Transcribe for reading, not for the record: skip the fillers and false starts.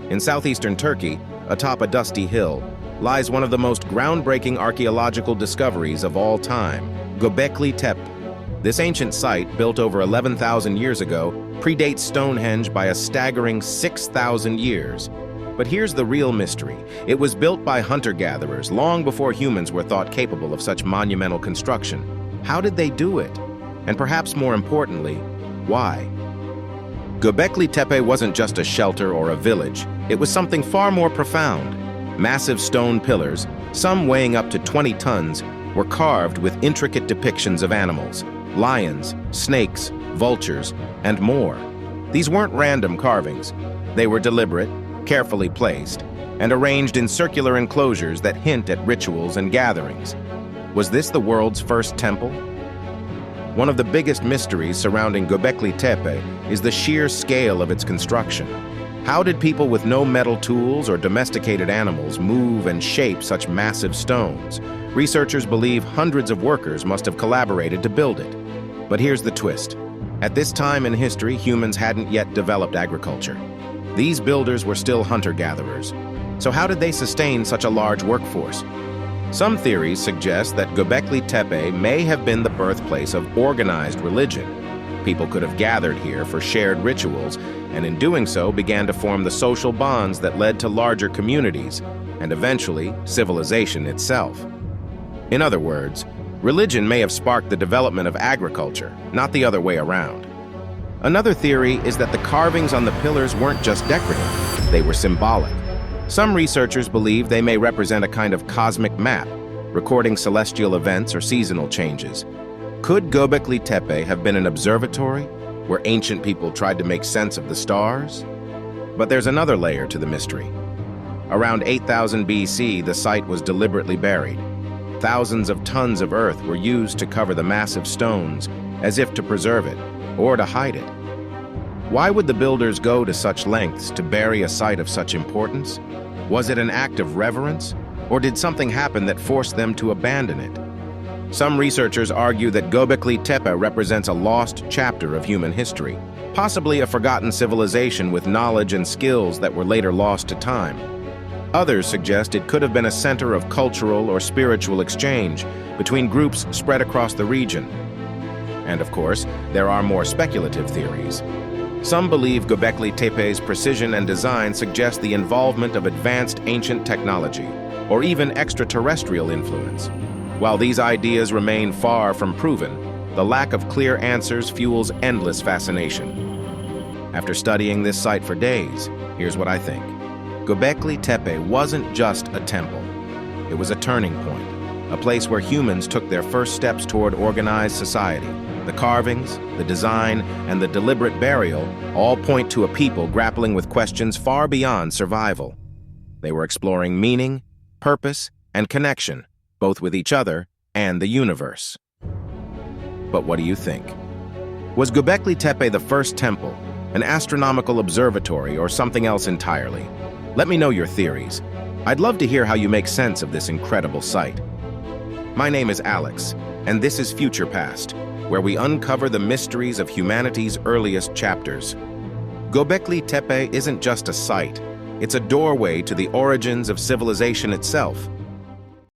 In southeastern Turkey, atop a dusty hill, lies one of the most groundbreaking archaeological discoveries of all time, Göbekli Tepe. This ancient site, built over 11,000 years ago, predates Stonehenge by a staggering 6,000 years. But here's the real mystery. It was built by hunter-gatherers long before humans were thought capable of such monumental construction. How did they do it? And perhaps more importantly, why? Göbekli Tepe wasn't just a shelter or a village. It was something far more profound. Massive stone pillars, some weighing up to 20 tons, were carved with intricate depictions of animals, lions, snakes, vultures, and more. These weren't random carvings. They were deliberate, carefully placed, and arranged in circular enclosures that hint at rituals and gatherings. Was this the world's first temple? One of the biggest mysteries surrounding Göbekli Tepe is the sheer scale of its construction. How did people with no metal tools or domesticated animals move and shape such massive stones? Researchers believe hundreds of workers must have collaborated to build it. But here's the twist. At this time in history, humans hadn't yet developed agriculture. These builders were still hunter-gatherers. So how did they sustain such a large workforce? Some theories suggest that Göbekli Tepe may have been the birthplace of organized religion. People could have gathered here for shared rituals, and in doing so began to form the social bonds that led to larger communities, and eventually civilization itself. In other words, religion may have sparked the development of agriculture, not the other way around. Another theory is that the carvings on the pillars weren't just decorative, they were symbolic. Some researchers believe they may represent a kind of cosmic map, recording celestial events or seasonal changes. Could Göbekli Tepe have been an observatory, where ancient people tried to make sense of the stars? But there's another layer to the mystery. Around 8000 BC, the site was deliberately buried. Thousands of tons of earth were used to cover the massive stones, as if to preserve it, or to hide it. Why would the builders go to such lengths to bury a site of such importance? Was it an act of reverence, or did something happen that forced them to abandon it? Some researchers argue that Göbekli Tepe represents a lost chapter of human history, possibly a forgotten civilization with knowledge and skills that were later lost to time. Others suggest it could have been a center of cultural or spiritual exchange between groups spread across the region. And of course, there are more speculative theories. Some believe Göbekli Tepe's precision and design suggest the involvement of advanced ancient technology, or even extraterrestrial influence. While these ideas remain far from proven, the lack of clear answers fuels endless fascination. After studying this site for days, here's what I think. Göbekli Tepe wasn't just a temple. It was a turning point, a place where humans took their first steps toward organized society. The carvings, the design, and the deliberate burial all point to a people grappling with questions far beyond survival. They were exploring meaning, purpose, and connection, both with each other and the universe. But what do you think? Was Göbekli Tepe the first temple, an astronomical observatory, or something else entirely? Let me know your theories. I'd love to hear how you make sense of this incredible site. My name is Alex, and this is Future Past, where we uncover the mysteries of humanity's earliest chapters. Göbekli Tepe isn't just a site, it's a doorway to the origins of civilization itself.